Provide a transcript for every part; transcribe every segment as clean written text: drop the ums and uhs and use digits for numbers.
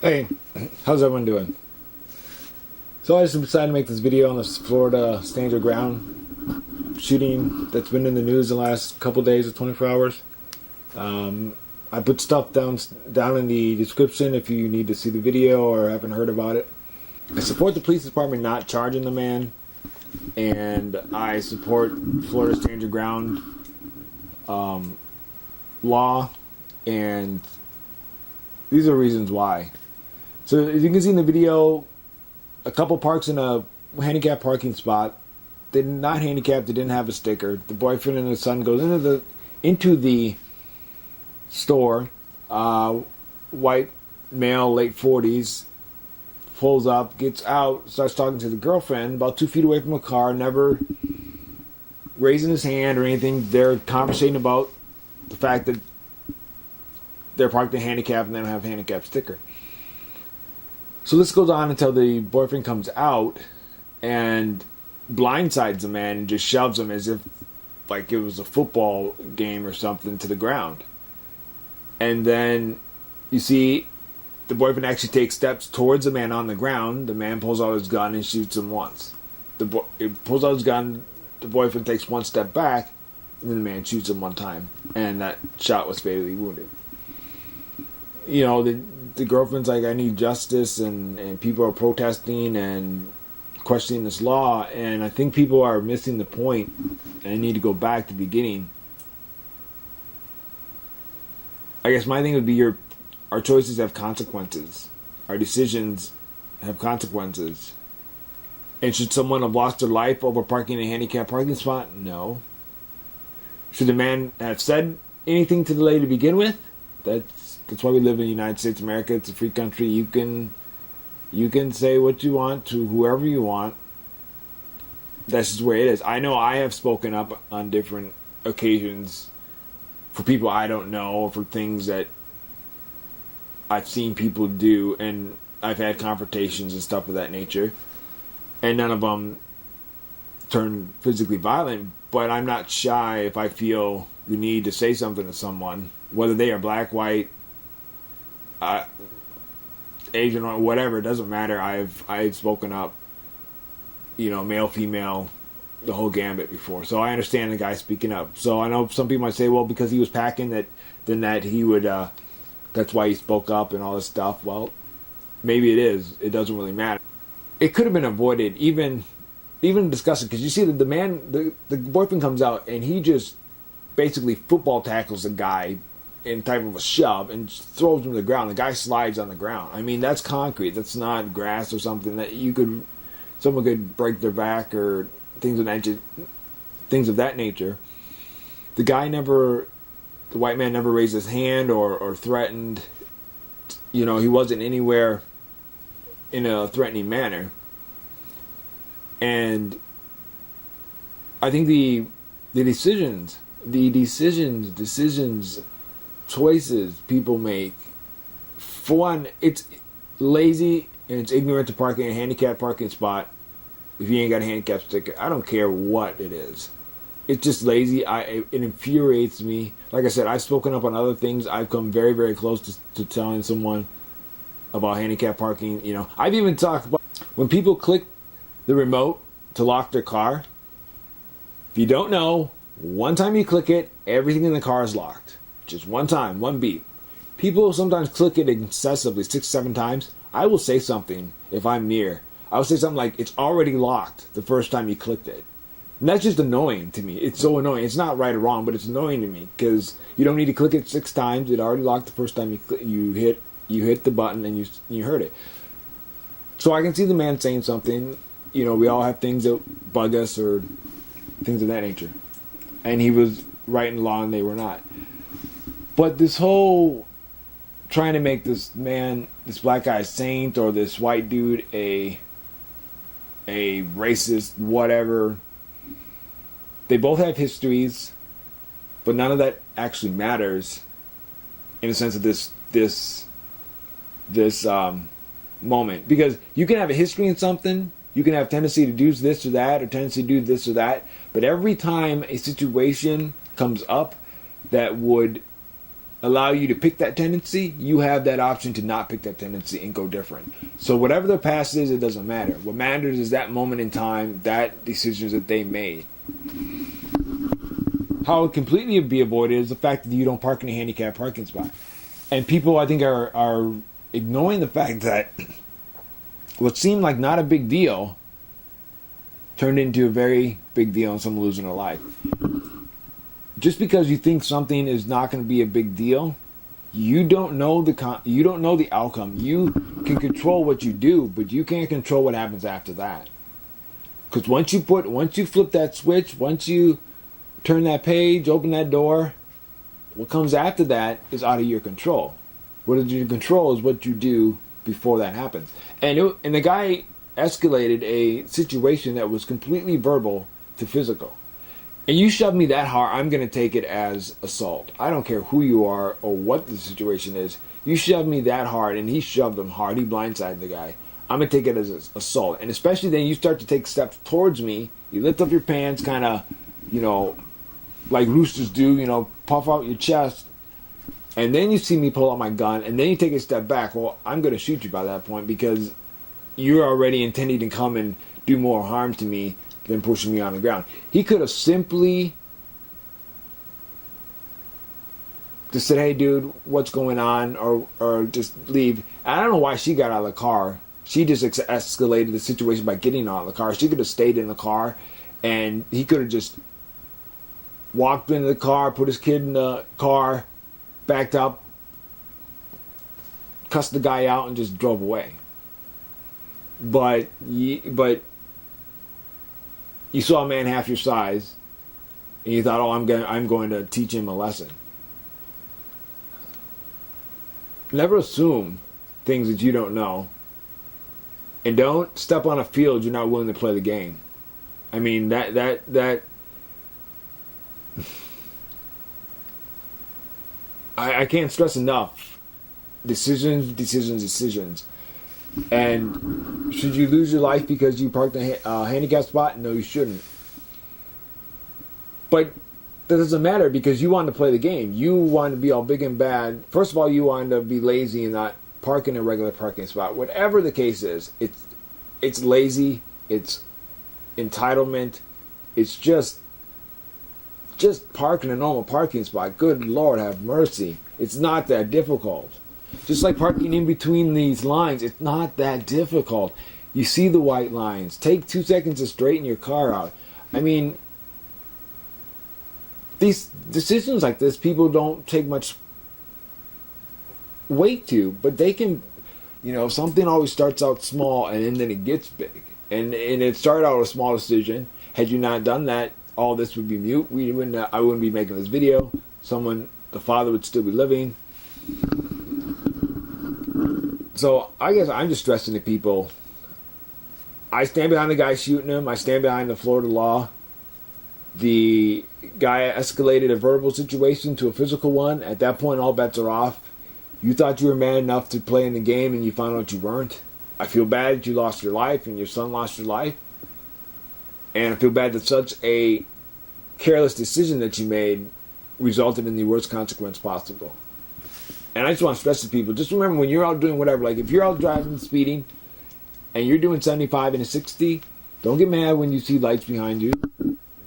Hey, how's everyone doing? So I just decided to make this video on this Florida stand your ground shooting that's been in the news the last couple days or 24 hours. I put stuff down in the description if you need to see the video or haven't heard about it. I support the police department not charging the man, and I support Florida stand your ground law, and these are reasons why. So as you can see in the video, a couple parks in a handicapped parking spot. They're not handicapped. They didn't have a sticker. The boyfriend and the son goes into the store. White male, late 40s, pulls up, gets out, starts talking to the girlfriend about 2 feet away from a car, never raising his hand or anything. They're conversating about the fact that they're parked in handicap and they don't have a handicap sticker. So this goes on until the boyfriend comes out and blindsides the man and just shoves him as if like it was a football game or something to the ground. And then you see the boyfriend actually takes steps towards the man on the ground. The man pulls out his gun and shoots him once. He pulls out his gun, the boyfriend takes one step back, and then the man shoots him one time. And that shot was fatally wounded. You know, the girlfriend's like, I need justice, and people are protesting and questioning this law, and I think people are missing the point, and I need to go back to the beginning. I guess my thing would be our choices have consequences. Our decisions have consequences. And should someone have lost their life over parking in a handicapped parking spot? No. Should the man have said anything to the lady to begin with? That's why we live in the United States of America. It's a free country. You can say what you want to whoever you want. That's just where it is. I know I have spoken up on different occasions for people I don't know, or for things that I've seen people do, and I've had confrontations and stuff of that nature, and none of them turn physically violent. But I'm not shy if I feel the need to say something to someone, whether they are black, white, Asian, or whatever. It doesn't matter. I've spoken up, male, female, the whole gambit before. So I understand the guy speaking up. So I know some people might say, well, because he was packing that he would, that's why he spoke up and all this stuff. Well, maybe it is. It doesn't really matter. It could have been avoided, even discussing, because you see that the boyfriend comes out and he just basically football tackles the guy in type of a shove and throws him to the ground. The guy slides on the ground. I mean, that's concrete. That's not grass or something that someone could break their back or things of that nature. The white man never raised his hand or threatened. He wasn't anywhere in a threatening manner. And I think the decisions, choices people make, for one, it's lazy and it's ignorant to park in a handicapped parking spot if you ain't got a handicap sticker. I don't care what it is. It's just lazy. It infuriates me. Like I said, I've spoken up on other things. I've come very, very close to telling someone about handicap parking. I've even talked about when people click the remote to lock their car. If you don't know, one time you click it, everything in the car is locked. Just one time, one beep. People sometimes click it excessively, 6, 7 times. I will say something if I'm near. I will say something like, it's already locked the first time you clicked it. And that's just annoying to me. It's so annoying. It's not right or wrong, but it's annoying to me because you don't need to click it 6 times. It already locked the first time you hit the button and you heard it. So I can see the man saying something. We all have things that bug us or things of that nature. And he was right in law and they were not. But this whole trying to make this black guy a saint, or this white dude a racist, whatever. They both have histories, but none of that actually matters in the sense of this moment. Because you can have a history in something, you can have tendency to do this or that, or tendency to do this or that, but every time a situation comes up that would allow you to pick that tendency, you have that option to not pick that tendency and go different. So whatever their past is, it doesn't matter. What matters is that moment in time, that decisions that they made. How it completely be avoided is the fact that you don't park in a handicapped parking spot. And people, I think, are ignoring the fact that what seemed like not a big deal turned into a very big deal and someone losing their life. Just because you think something is not going to be a big deal, you don't know the outcome. You can control what you do, but you can't control what happens after that. Because once you flip that switch, once you turn that page, open that door, what comes after that is out of your control. What is your control is what you do before that happens. And the guy escalated a situation that was completely verbal to physical. And you shove me that hard, I'm going to take it as assault. I don't care who you are or what the situation is. You shove me that hard, and he shoved him hard. He blindsided the guy. I'm going to take it as assault. And especially then you start to take steps towards me. You lift up your pants, kind of, like roosters do, puff out your chest. And then you see me pull out my gun, and then you take a step back. Well, I'm going to shoot you by that point because you're already intending to come and do more harm to me than pushing me on the ground. He could have simply just said, hey, dude, what's going on? Or just leave. I don't know why she got out of the car. She just escalated the situation by getting out of the car. She could have stayed in the car, and he could have just walked into the car, put his kid in the car, backed up, cussed the guy out, and just drove away. But you saw a man half your size, and you thought, oh, I'm going to teach him a lesson. Never assume things that you don't know. And don't step on a field you're not willing to play the game. I mean, that I can't stress enough. Decisions. And should you lose your life because you parked a handicap spot? No, you shouldn't. But that doesn't matter because you wanted to play the game. You wanted to be all big and bad. First of all, you wanted to be lazy and not park in a regular parking spot. Whatever the case is, it's lazy. It's entitlement. It's just park in a normal parking spot. Good Lord, have mercy. It's not that difficult. Just like parking in between these lines, it's not that difficult. You see the white lines. Take 2 seconds to straighten your car out. I mean, these decisions like this, people don't take much weight to, but they can, something always starts out small and then it gets big. And it started out a small decision. Had you not done that, all this would be mute. I wouldn't be making this video. The father would still be living. So I guess I'm just stressing to people. I stand behind the guy shooting him. I stand behind the Florida law. The guy escalated a verbal situation to a physical one. At that point, all bets are off. You thought you were man enough to play in the game, and you found out you weren't. I feel bad that you lost your life and your son lost your life. And I feel bad that such a careless decision that you made resulted in the worst consequence possible. And I just want to stress to people, just remember when you're out doing whatever, like if you're out driving, speeding, and you're doing 75 and a 60, don't get mad when you see lights behind you.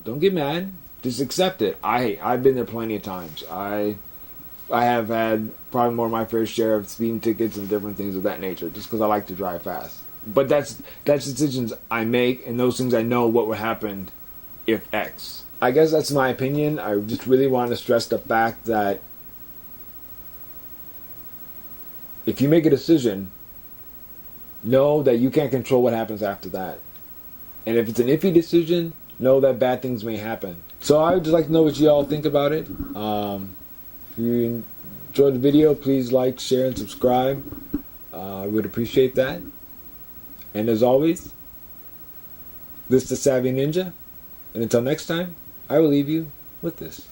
Don't get mad. Just accept it. I've been there plenty of times. I have had probably more than my fair share of speeding tickets and different things of that nature, just because I like to drive fast. But that's decisions I make, and those things I know what would happen if X. I guess that's my opinion. I just really want to stress the fact that if you make a decision, know that you can't control what happens after that. And if it's an iffy decision, know that bad things may happen. So I would just like to know what you all think about it. If you enjoyed the video, please like, share, and subscribe. I would appreciate that. And as always, this is the Savvy Ninja. And until next time, I will leave you with this.